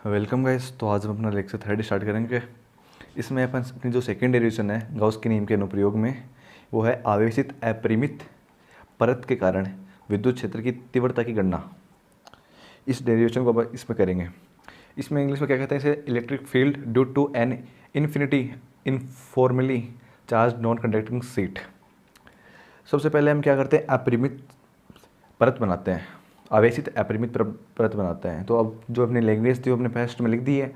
Welcome guys. तो आज हम अपना लेक्चर थर्ड स्टार्ट करेंगे। इसमें अपन अपनी जो सेकेंड डेरिवेशन है गॉस के नियम के अनुप्रयोग में, वो है आवेशित अपरिमित परत के कारण विद्युत क्षेत्र की तीव्रता की गणना। इस डेरिवेशन को अब इसमें करेंगे। इसमें इंग्लिश में क्या कहते हैं इसे, electric field due to an infinity uniformly charge non conducting sheet. सबसे पहले हम क्या करते हैं, अपरिमित परत बनाते हैं, आवेशित अपरिमित परत बनाते हैं। तो अब जो अपनी लैंग्वेज थी वो अपने फर्स्ट में लिख दी है,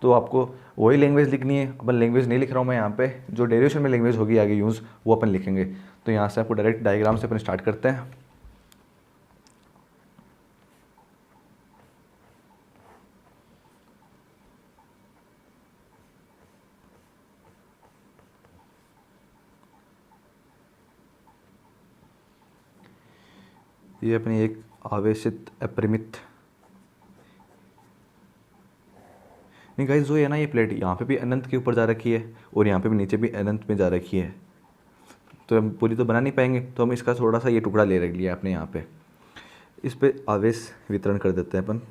तो आपको वही लैंग्वेज लिखनी है। अपन लैंग्वेज नहीं लिख रहा हूँ मैं यहाँ पे, जो डेरिवेशन में लैंग्वेज होगी आगे यूज़ वो अपन लिखेंगे। तो यहाँ से आपको डायरेक्ट डायग्राम से अपन स्टार्ट करते हैं। ये अपनी एक आवेशित अपरिमित, नहीं गाइस जो है ना, ये प्लेट यहाँ पे भी अनंत के ऊपर जा रखी है और यहाँ पे भी नीचे भी अनंत में जा रखी है। तो हम पूरी तो बना नहीं पाएंगे, तो हम इसका थोड़ा सा ये टुकड़ा ले रख लिया आपने यहाँ पे। इस पे आवेश वितरण कर देते हैं अपन।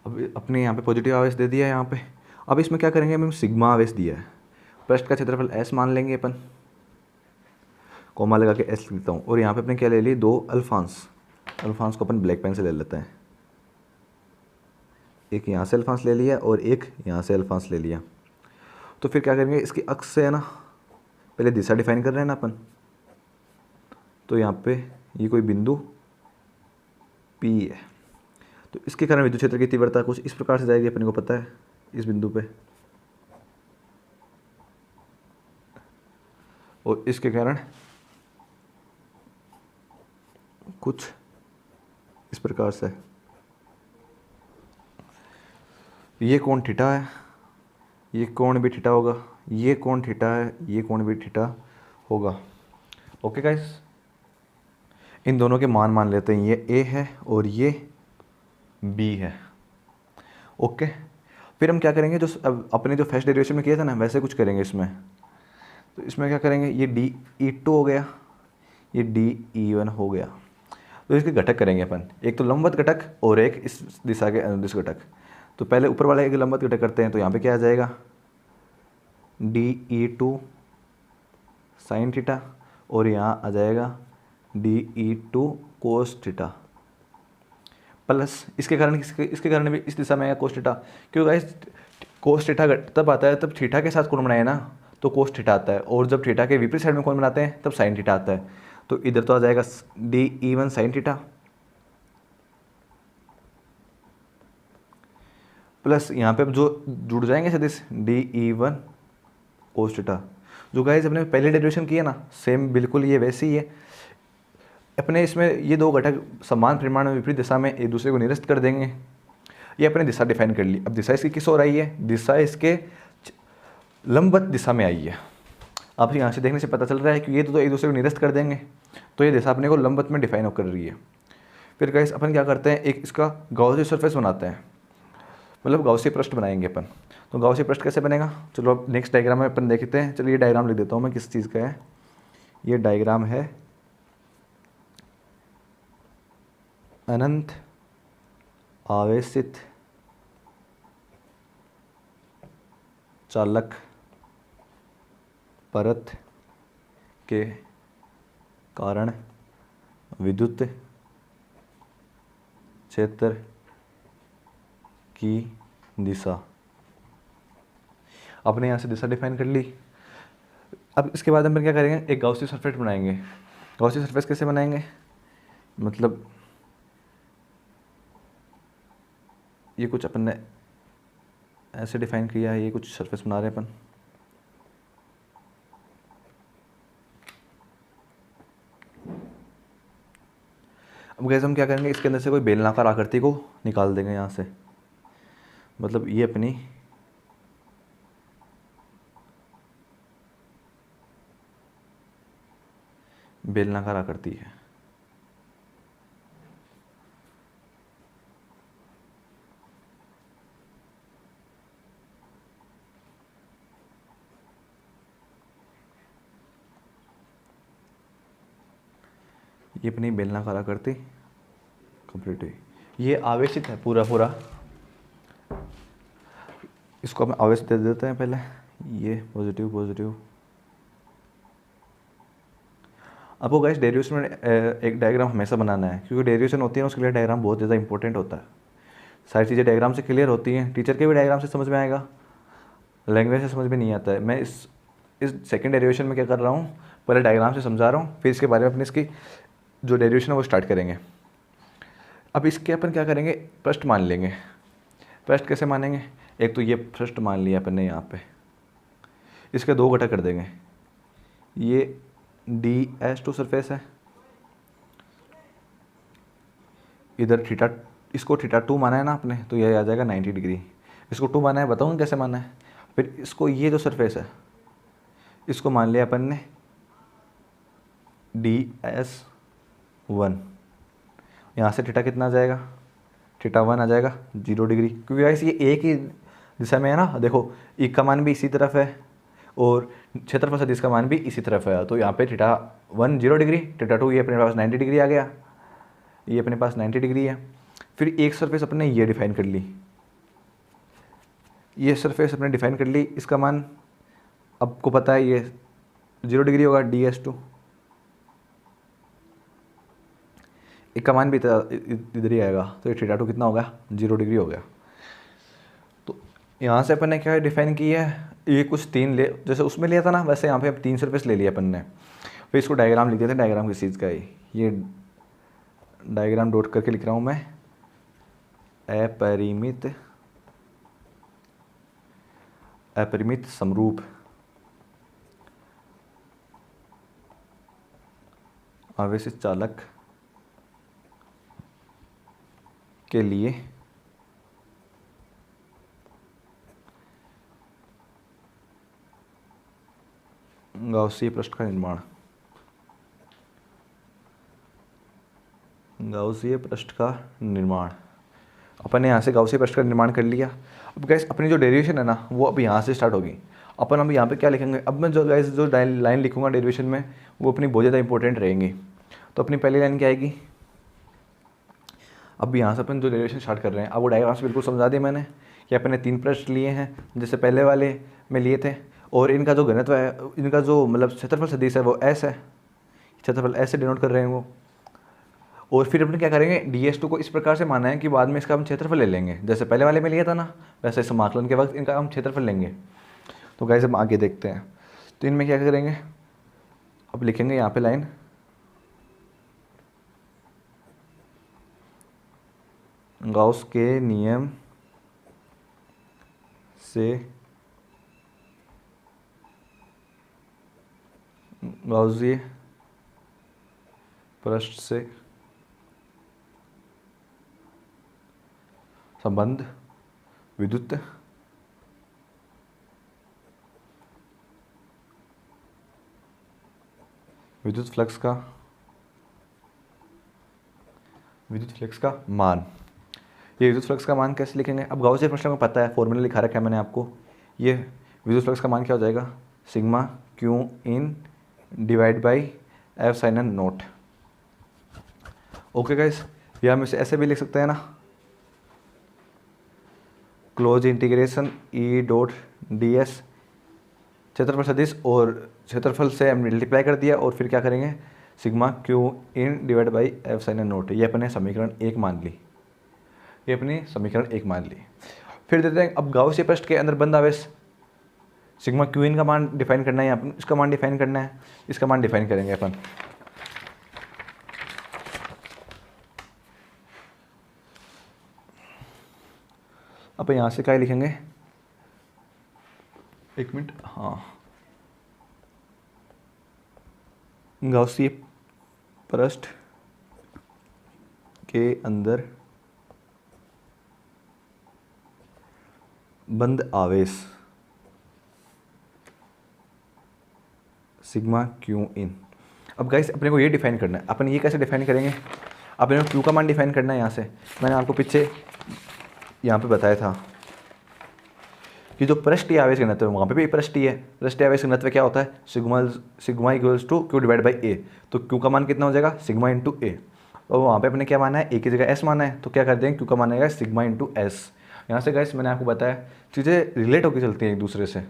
अब अपने यहाँ पे पॉजिटिव आवेश दे दिया है यहाँ पे। अब इसमें क्या करेंगे, हम सिग्मा आवेश दिया है। पृष्ठ का क्षेत्रफल एस मान लेंगे अपन, कोमा लगा के एस लिखता हूँ। और यहाँ पे अपने क्या ले ली, दो अल्फांस। अल्फांस को अपन ब्लैक पेन से ले लेते हैं। एक यहाँ से अल्फांस ले लिया और एक यहाँ से अल्फांस ले लिया। तो फिर क्या करेंगे, इसकी अक्ष से है ना, पहले दिशा डिफाइन कर रहे हैं ना अपन। तो यहाँ पे ये कोई बिंदु P है, तो इसके कारण विद्युत क्षेत्र की तीव्रता कुछ इस प्रकार से जाएगी, अपने को पता है इस बिंदु पे। और इसके कारण कुछ इस प्रकार से। ये कोण थीटा है, ये कोण भी थीटा होगा, ये कोण थीटा है, ये कोण भी थीटा होगा। ओके गाइस, इन दोनों के मान मान लेते हैं, ये A है और ये B है। ओके, फिर हम क्या करेंगे, जो अपने जो फर्स्ट डेरिवेशन में किया था ना वैसे कुछ करेंगे इसमें। तो इसमें क्या करेंगे, ये DE2 हो गया, ये DE1 हो गया। तो इसके घटक करेंगे अपन, एक तो लंबवत घटक और एक इस दिशा के अनुदिश घटक। तो पहले ऊपर वाले एक लंबवत घटक करते हैं। तो यहाँ पे क्या आ जाएगा, DE2 साइन थीटा, और यहाँ आ जाएगा DE2 कोस थीटा, प्लस इसके कारण इसके कारण भी इस दिशा में आएगा कोस थीटा। क्योंकि गाइस कोस थीटा तब आता है तब थीटा के साथ कोण बनाए ना, तो कोस थीटा आता है। और जब थीटा के विपरीत साइड में कोण बनाते हैं तब साइन थीटा आता है। तो इधर तो आ जाएगा DE1 साइन थीटा, प्लस यहाँ पे जो जुड़ जाएंगे सदिश DE1 कोस थीटा। जो गाइस अपने पहले डेरिवेशन किया ना, सेम बिल्कुल ये वैसे ही है। अपने इसमें ये दो घटक समान परिमाण में विपरीत दिशा में एक दूसरे को निरस्त कर देंगे। ये अपने दिशा डिफाइन कर ली। अब दिशा इसकी किस ओर आई है, दिशा इसके लंबवत दिशा में आई है। अब यहाँ से देखने से पता चल रहा है कि ये तो एक दूसरे को निरस्त कर देंगे, तो ये दिशा अपने को लंबवत में डिफाइन कर रही है। फिर गाइस अपन क्या करते हैं, एक इसका गॉसी सरफेस बनाते हैं, मतलब गॉसी पृष्ठ बनाएंगे अपन। तो गॉसी पृष्ठ कैसे बनेगा, चलो अब नेक्स्ट डायग्राम में अपन देखते हैं। चलिए ये डायग्राम लिख देता हूँ मैं, किस चीज़ का है ये डायग्राम है, अनंत आवेशित चालक परत के कारण विद्युत क्षेत्र की दिशा। आपने यहाँ से दिशा डिफाइन कर ली। अब इसके बाद हम क्या करेंगे, एक गॉसी सरफेस बनाएंगे। गॉसी सरफेस कैसे बनाएंगे, मतलब ये कुछ अपन ने ऐसे डिफाइन किया है, ये कुछ सरफेस बना रहे हैं अपन। अब गैस हम क्या करेंगे, इसके अंदर से कोई बेलनाकार आकृति को निकाल देंगे यहाँ से। मतलब ये अपनी बेलनाकार आकृति है। ये अपनी बेलनाकार आकृति कंप्लीट हुई। ये आवेशित है पूरा पूरा, इसको हम आवेश दे देते हैं पहले, ये पॉजिटिव पॉजिटिव। आपको गाइस डेरिवेशन में एक डायग्राम हमेशा बनाना है, क्योंकि डेरिवेशन होती है उसके लिए डायग्राम बहुत ज़्यादा इंपॉर्टेंट होता है। सारी चीज़ें डायग्राम से क्लियर होती हैं, टीचर के भी डायग्राम से समझ में आएगा, लैंग्वेज से समझ में नहीं आता है। मैं इस सेकंड डेरिवेशन में क्या कर रहा हूँ, पहले डायग्राम से समझा रहा हूँ, फिर इसके बारे में अपने इसकी जो डेरिवेशन है वो स्टार्ट करेंगे। अब इसके अपन क्या करेंगे, पृष्ठ मान लेंगे। पृष्ठ कैसे मानेंगे, एक तो ये पृष्ठ मान लिया अपन ने यहाँ पे, इसके दो घटक कर देंगे। ये DS2 सरफेस है, इधर थीटा, इसको θ2 माना है ना आपने, तो ये आ जाएगा 90 डिग्री। इसको 2 माना है, बताऊँ कैसे माना है। फिर इसको ये जो सरफेस है इसको मान लिया अपन ने DS1। यहाँ से थीटा कितना आ जाएगा, θ1 आ जाएगा 0 डिग्री, क्योंकि गाइस ये एक ही दिशा में है ना। देखो ई का मान भी इसी तरफ है और क्षेत्रफल सदिश का मान भी इसी तरफ है, तो यहाँ पे θ1 0 डिग्री, θ2 ये अपने पास 90 डिग्री आ गया, ये अपने पास 90 डिग्री है। फिर एक सरफेस अपने ये डिफाइन कर ली, ये सरफेस अपने डिफाइन कर ली, इसका मान आपको पता है ये 0 डिग्री होगा, DS2। एक का मान भी इधर ही आएगा, तो ये θ2 कितना होगा, 0 डिग्री हो गया। तो यहाँ से अपन ने क्या डिफाइन किया है, ये कुछ 3 ले, जैसे उसमें लिया था ना वैसे यहाँ पे अब 3 सरफेस ले लिया अपन ने। फिर इसको डायग्राम लिख देते हैं, डायग्राम किस चीज़ का है, ये डायग्राम डॉट करके लिख रहा हूँ मैं, अपरिमित समरूप आवेशित चालक के लिए गाउसीय पृष्ठ का निर्माण। गाउसीय पृष्ठ का निर्माण, अपन ने यहाँ से गाउसीय पृष्ठ का निर्माण कर लिया। अब गैस अपनी जो डेरिवेशन है ना वो अब यहाँ से स्टार्ट होगी। अपन अब यहाँ पे क्या लिखेंगे, अब मैं जो गैस जो लाइन लिखूंगा डेरिवेशन में वो अपनी बहुत ज़्यादा इंपॉर्टेंट रहेंगी। तो अपनी पहली लाइन क्या आएगी, अब यहाँ से अपन जो डेरिवेशन स्टार्ट कर रहे हैं, अब वो डायग्राम से बिल्कुल समझा दिया मैंने कि अपन ने 3 पृष्ठ लिए हैं जैसे पहले वाले में लिए थे, और इनका जो घनत्व है, इनका जो मतलब क्षेत्रफल सदिश है वो S है, क्षेत्रफल S से डिनोट कर रहे हैं वो। और फिर अपन क्या करेंगे, DS2 को इस प्रकार से माना है कि बाद में इसका हम क्षेत्रफल ले लेंगे, जैसे पहले वाले में लिया था ना वैसे समाकलन के वक्त इनका हम क्षेत्रफल लेंगे। तो गाइस हम आगे देखते हैं, तो इनमें क्या करेंगे, अब लिखेंगे यहाँ पे लाइन, गाउस के नियम से गाउसीय पृष्ठ से संबंध विद्युत फ्लक्स का मान। ये विद्युत फ्लक्स का मान कैसे लिखेंगे, अब गाउसीय पृष्ठ को पता है, फॉर्मूला लिखा रखा है मैंने आपको। ये विद्युत फ्लक्स का मान क्या हो जाएगा, sigma Q in divide by F sine n naught. Okay guys, या हम इसे ऐसे भी लिख सकते हैं ना, close integration E dot DS, क्षेत्रफल सदिश और क्षेत्रफल से हम मल्टीप्लाई कर दिया, और फिर क्या करेंगे, sigma Q in divide by F sine n naught. ये अपने समीकरण 1 मान ली, ये अपनी समीकरण 1 मान ली। फिर देते हैं अब गाउसीय पृष्ठ के अंदर बंद आवेश, सिग्मा Q इन का मान डिफाइन करना है, यहाँ पर इसका मान डिफाइन करना है, इसका मान डिफाइन करेंगे अपन। अब यहाँ से क्या लिखेंगे, एक मिनट, हाँ, गाउसीय पृष्ठ के अंदर बंद आवेश सिग्मा Q इन। अब गाइस अपने को ये डिफाइन करना है, अपन ये कैसे डिफाइन करेंगे, अपने को Q का मान डिफाइन करना है। यहाँ से मैंने आपको पीछे यहाँ पे बताया था कि जो पृष्ठीय आवेश घनत्व है वहाँ पे भी पृष्ठीय है, पृष्ठीय आवेश घनत्व क्या होता है, sigma equals to Q divide by A. तो क्यू का मान कितना हो जाएगा, सिग्मा इंटू ए। और वहाँ पे अपने क्या माना है, ए की जगह एस माना है, तो क्या कर देंगे, क्यू का मान आएगा सिग्मा इंटू एस। यहाँ से गाइस मैंने आपको बताया चीज़ें रिलेट होकर चलती हैं एक दूसरे से।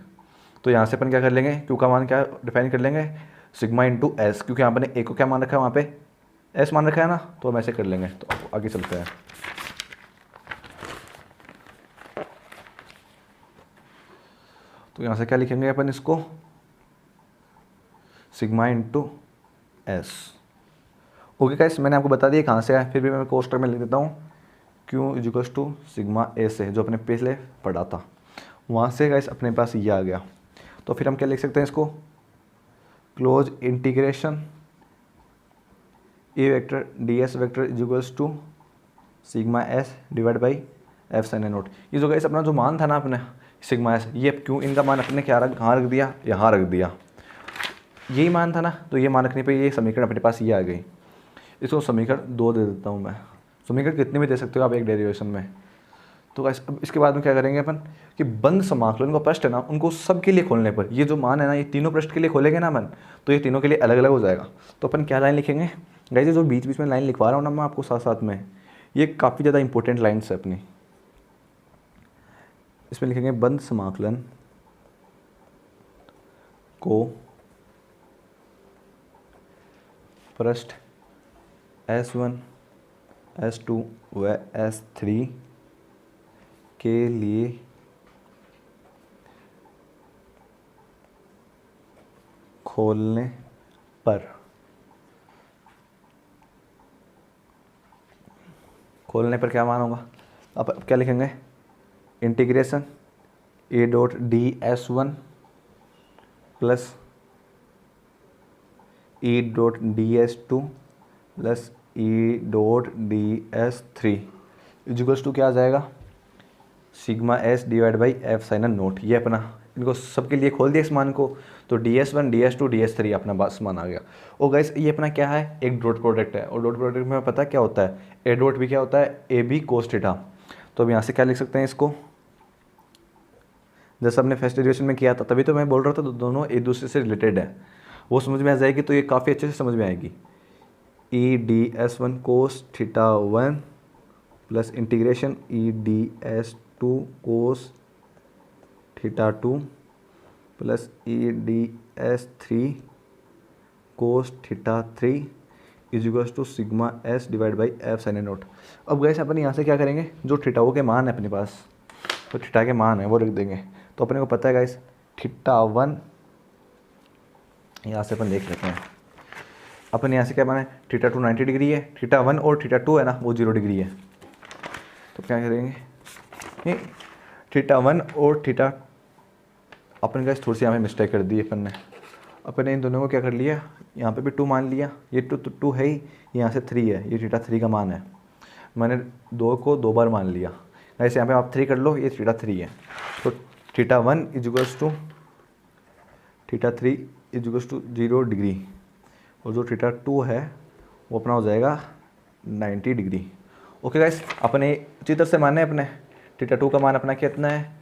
तो यहाँ से अपन क्या कर लेंगे, क्यू का मान क्या डिफाइन कर लेंगे, सिग्मा इंटू एस, क्योंकि यहाँ पर ए को क्या मान रखा है, वहाँ पे एस मान रखा है ना, तो हम ऐसे कर लेंगे। तो आगे चलते हैं। तो यहाँ से क्या लिखेंगे अपन इसको, sigma into S. Okay guys, मैंने आपको बता दिया कहाँ से आया, फिर भी मैं कोष्टक में लिख देता हूँ, क्यू इजिकल्स टू सिग्मा ए से, जो अपने पहले पढ़ा था वहाँ से गाइस अपने पास ये आ गया। तो फिर हम क्या लिख सकते हैं इसको, close integration A vector D S vector equals to sigma S divide by F sine A naught. ये जो गाइस अपना जो मान था ना अपने सिग्मा एस, ये क्यों इनका मान अपने क्या रख, कहाँ रख दिया, यहाँ रख दिया, यही मान था ना, तो ये मान रखने पे ये समीकरण अपने पास ये आ गई। इसको समीकरण 2 दे देता हूँ मैं, समीकरण कितने भी दे सकते हो आप एक डेरिवेशन में। तो गाइस अब इसके बाद में क्या करेंगे अपन कि बंद समाकलन का पृष्ठ है ना, उनको सबके लिए खोलने पर ये जो मान है ना, ये तीनों पृष्ठ के लिए खोलेंगे ना अपन, तो ये तीनों के लिए अलग अलग हो जाएगा। तो अपन क्या लाइन लिखेंगे गाइस, ये जो बीच बीच में लाइन लिखवा रहा हूँ ना मैं आपको साथ साथ में, ये काफ़ी ज़्यादा इंपॉर्टेंट लाइन्स है अपनी। इसमें लिखेंगे बंद समाकलन को पृष्ठ S1 S2 व S3 के लिए खोलने पर क्या मान होगा। अब क्या लिखेंगे, integration A dot D S1 plus E dot D S2 plus E dot D S3 equals to क्या आ जाएगा, sigma S divide by F sine naught. ये अपना इनको सबके लिए खोल दिया इस मान को, तो DS1 DS2 DS3 अपना बस मान आ गया। और गाइस ये अपना क्या है, एक डॉट प्रोडक्ट है, और डॉट प्रोडक्ट में पता क्या होता है, ए डॉट भी क्या होता है, ए बी कोस थीटा। तो अब यहाँ से क्या लिख सकते हैं इसको, जैसा हमने फर्स्ट डेरिवेशन में किया था, तभी तो मैं बोल रहा था तो दोनों एक दूसरे से रिलेटेड है, वो समझ में आ जाएगी, तो ये काफ़ी अच्छे से समझ में आएगी। EDS1 cos theta 1 plus integration EDS2 cos theta 2 plus EDS3 cos theta 3 equals to sigma S divide by F sine naught. अब गैस अपन यहाँ से क्या करेंगे, जो थीटाओं के मान है अपने पास, तो थीटा के मान है वो रख देंगे। तो अपने को पता है गाइस थीटा 1, यहाँ से अपन देख लेते हैं, अपन यहाँ से क्या माना है, थीटा 2 90 डिग्री है, थीटा 1 और थीटा 2 है ना वो 0 डिग्री है। तो क्या करेंगे, थीटा 1 और थीटा, अपन गाइस थोड़ी सी यहाँ पे मिस्टेक कर दी अपन ने, अपन इन दोनों को क्या कर लिया, यहाँ पे भी 2 मान लिया, ये 2 है ही, यहाँ से 3 है, ये थीटा 3 का मान है, मैंने 2 को 2 बार मान लिया। ऐसे यहाँ पे आप 3 कर लो, ये थीटा 3 है। तो theta 1 equals to theta 3 equals to 0 degree, और जो थीटा 2 है वो अपना हो जाएगा 90 डिग्री। ओके गाइस, अपने अच्छी तरह से माने अपने थीटा 2 का मान अपना कितना है,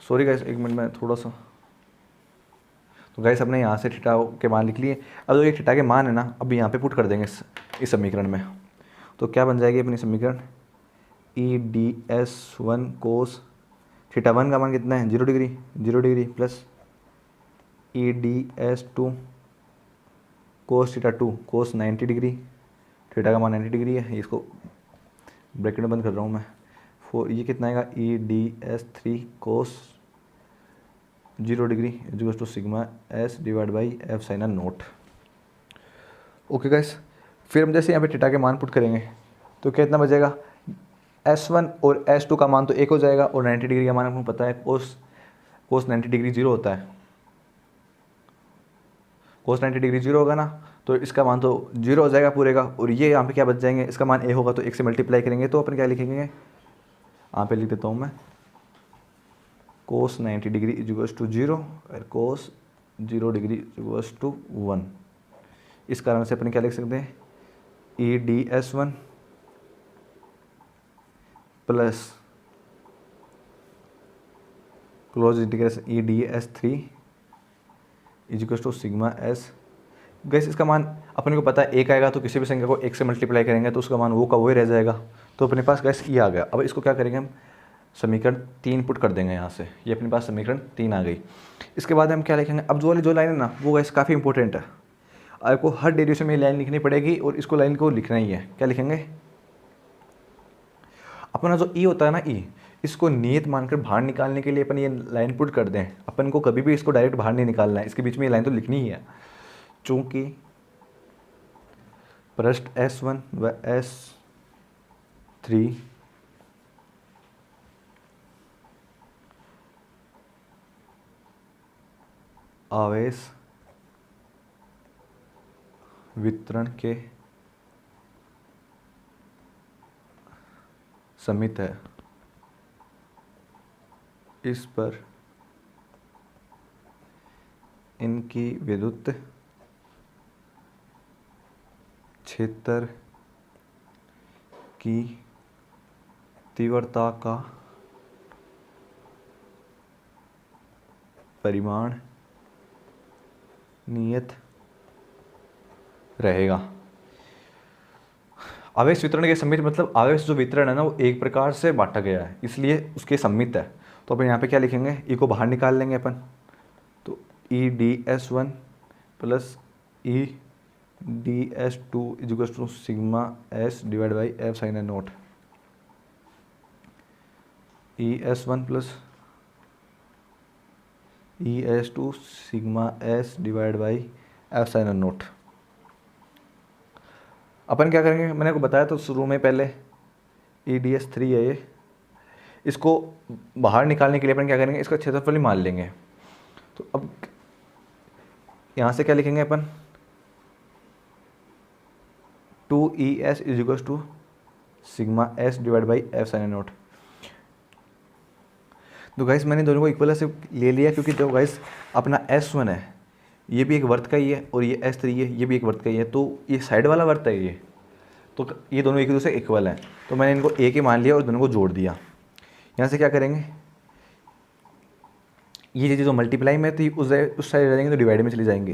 सॉरी गाइस एक मिनट में थोड़ा सा, तो गाइस अपने यहाँ से थीटा के मान लिख लिए। अब जो ये थीटा के मान है ना, अब यहाँ पे पुट कर देंगे इस समीकरण में, तो क्या बन जाएगी अपनी समीकरण, EDS1 कोस थीटा 1 का मान कितना है 0 degree plus EDS2 cos theta 2 कोस 90 डिग्री, थीटा का मान 90 डिग्री है, इसको ब्रैकेट में बंद कर रहा हूँ मैं, ये कितना आएगा EDS3 cos 0 degree equals to sigma S divide by F sine naught. Okay guys, फिर हम जैसे यहाँ पे थीटा के मान पुट करेंगे तो कितना बचेगा, S1 और S2 का मान तो 1 हो जाएगा, और 90 डिग्री का मान आपको पता है कोस 90 डिग्री 0 होता है, कोस 90 डिग्री 0 होगा ना, तो इसका मान तो 0 हो जाएगा पूरे का, और ये यहाँ पे क्या बच जाएंगे, इसका मान A होगा तो 1 से मल्टीप्लाई करेंगे, तो अपन क्या लिखेंगे, यहाँ पे लिख देता हूँ मैं, कोस 90 डिग्री इक्वल्स टू 0 और कोस 0 डिग्री इक्वल्स टू 1। इस कारण से अपन क्या लिख सकते हैं, EDS1 plus close integration E D S three is equal to sigma S. Guys इसका मान अपने को पता है एक आएगा, तो किसी भी संख्या को एक से मल्टीप्लाई करेंगे तो उसका मान वो का वही रह जाएगा। तो अपने पास गैस ये आ गया। अब इसको क्या करेंगे, हम समीकरण 3 पुट कर देंगे यहाँ से। ये अपने पास समीकरण 3 आ गई। इसके बाद हम क्या लिखेंगे, अब जो लाइन है ना वो गैस काफ़ी इंपॉर्टेंट है। आपको हर डेरिवेशन में ये लाइन लिखनी पड़ेगी और इसको लाइन को लिखना ही है। क्या लिखेंगे, अपना जो ई होता है ना ई, इसको नियत मानकर बाहर निकालने के लिए अपन ये लाइन पुट कर दें। अपन को कभी भी इसको डायरेक्ट बाहर नहीं निकालना है, इसके बीच में ये लाइन तो लिखनी ही है। चूँकि पृष्ठ S1 व S3 आवेश वितरण के समित है, इस पर इनकी विद्युत क्षेत्र की तीव्रता का परिमाण नियत रहेगा। आवेश वितरण के सम्मित मतलब आवेश जो वितरण है ना वो एक प्रकार से बांटा गया है, इसलिए उसके सम्मित है। तो अपन यहाँ पे क्या लिखेंगे, ई को बाहर निकाल लेंगे अपन, तो E D S one plus E D S two is equal to sigma S divide by F sine A naught. E S one plus E S two sigma S divide by F sine A naught. अपन क्या करेंगे, मैंने आपको बताया तो शुरू में पहले ई डी एस थ्री है ये, इसको बाहर निकालने के लिए अपन क्या करेंगे, इसका क्षेत्रफल ही मान लेंगे। तो अब यहाँ से क्या लिखेंगे अपन, 2ES is equal to sigma S divide by F sine A naught. तो गाइस मैंने दोनों को इक्वल से ले लिया, क्योंकि जो गाइस अपना S1 है ये भी एक वर्त का ही है और ये S3 है ये भी एक वर्त का ही है, तो ये साइड वाला वर्त है ये, तो ये दोनों एक दूसरे इक्वल हैं। तो मैंने इनको एक ही मान लिया और दोनों को जोड़ दिया। यहाँ से क्या करेंगे, ये चीज़ें जो मल्टीप्लाई में थी उस साइड रह जाएंगे तो डिवाइड में चली जाएंगे।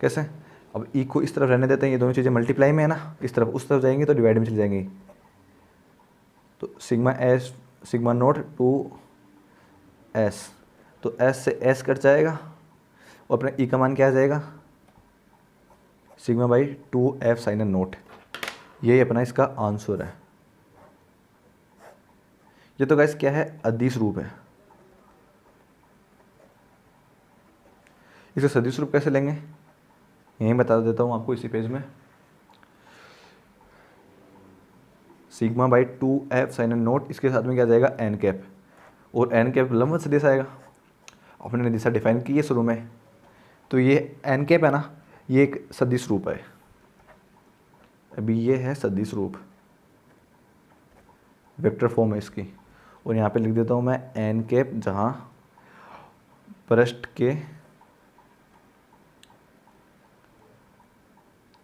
कैसे, अब ई को इस तरफ रहने देते हैं, ये दोनों चीज़ें मल्टीप्लाई में है ना, इस तरफ उस तरफ जाएंगी तो डिवाइड में चली जाएंगी। तो sigma S sigma naught two S, तो एस से एस कट जाएगा और अपना ई का मान क्या आ जाएगा, sigma by 2F sine A naught. यही अपना इसका आंसर है। ये तो गाइस क्या है, अदिश रूप है। इसे सदिश रूप कैसे लेंगे यही बता देता हूँ आपको इसी पेज में। Sigma by 2F sine A naught, इसके साथ में क्या जाएगा एन कैप, और एन कैप लंबवत सदिश आएगा। अपने ने दिशा डिफाइन की है शुरू में, तो ये एन कैप है ना, ये एक सदिश रूप है। अभी ये है सदिश रूप, वेक्टर फॉर्म है इसकी। और यहाँ पे लिख देता हूँ मैं एन कैप, जहाँ पृष्ठ के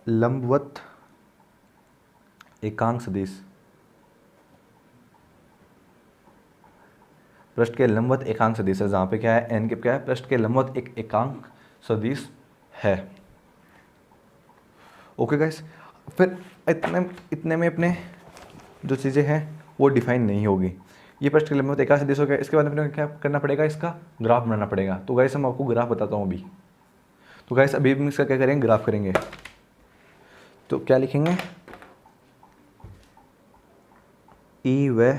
लंबवत एकांक सदिश, पृष्ठ के लंबवत एकांक सदिश है, जहाँ पे क्या है एन कैप क्या है, पृष्ठ के लंबवत एक एकांक सदिश है। ओके गाइस, फिर इतने में अपने जो चीज़ें हैं वो डिफाइन नहीं होगी। ये पृष्ठ के लंबवत एकांक सदिश हो गया। इसके बाद अपने क्या करना पड़ेगा, इसका ग्राफ बनाना पड़ेगा। तो गाइस हम आपको ग्राफ बताता हूँ अभी। तो गाइस अभी हम इसका क्या करेंगे, ग्राफ करेंगे। तो क्या लिखेंगे, ई व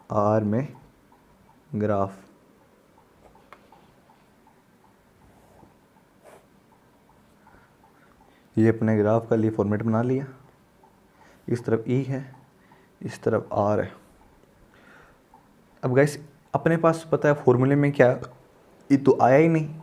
आर में ग्राफ। ये अपने ग्राफ का लिए फॉर्मेट बना लिया। इस तरफ ई है, इस तरफ आर है। अब गाइस अपने पास पता है फॉर्मूले में क्या, ई तो आया ही नहीं।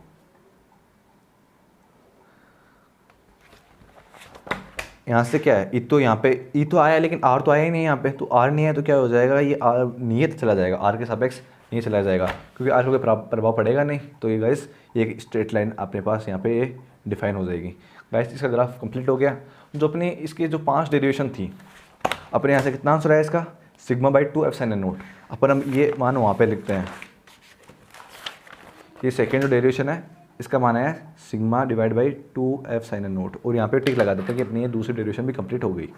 यहाँ से क्या है, ई तो यहाँ पे ई तो आया लेकिन आर तो आया ही नहीं यहाँ पे। तो आर नहीं है तो क्या हो जाएगा, ये आर नियत चला जाएगा, आर के सापेक्ष नहीं चला जाएगा, क्योंकि आर को कोई प्रभाव पड़ेगा नहीं। तो ये गाइस एक स्ट्रेट लाइन अपने पास यहाँ पे ये डिफाइन हो जाएगी। गाइस इसका ग्राफ कंप्लीट हो गया। जो अपनी इसकी जो 5 डेरिवेशन थी, अपने यहाँ से कितना आंसर आया इसका, sigma by 2F sine A naught. अपन हम ये मान वहाँ पे लिखते हैं, ये सेकेंड जो डेरिवेशन है इसका मान है sigma divide by 2f sine naught, और यहाँ पे टिक लगा देते हैं कि अपनी ये दूसरी डेरिवेशन भी कंप्लीट हो गई।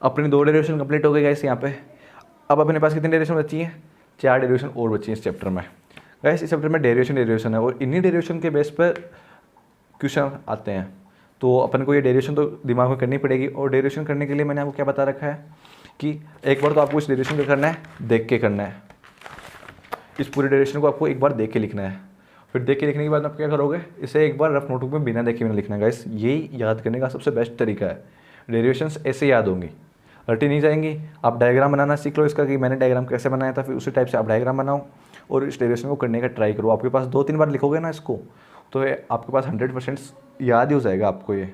अपनी 2 डेरिवेशन कंप्लीट हो गई गाइस यहाँ पे। अब अपने पास कितनी डेरिवेशन बची हैं? 4 डेरिवेशन और बची हैं इस चैप्टर में। गाइस इस चैप्टर में डेरिवेशन है और इन्हीं डेरिवेशन के बेस पर क्वेश्चन आते हैं, तो अपन को ये डेरिवेशन तो दिमाग में करनी पड़ेगी। और डेरिवेशन करने के लिए मैंने आपको क्या बता रखा है कि एक बार तो आपको इस डेरिवेशन को करना है, देख के करना है। इस पूरे डेरिवेशन को आपको एक बार देख के लिखना है, फिर देख के लिखने के बाद आप क्या करोगे, इसे एक बार रफ नोटबुक में बिना देखे मैंने लिखना है। गाइस यही याद करने का सबसे बेस्ट तरीका है। डेरिवेशंस ऐसे याद होंगी, रटी नहीं जाएंगी। आप डायग्राम बनाना सीख लो इसका कि मैंने डायग्राम कैसे बनाया था, फिर उसी टाइप से आप डायग्राम बनाओ और इस डेरिवेशन को करने का ट्राई करो। आपके पास 2-3 बार लिखोगे ना इसको, तो आपके पास 100% याद ही हो जाएगा आपको ये।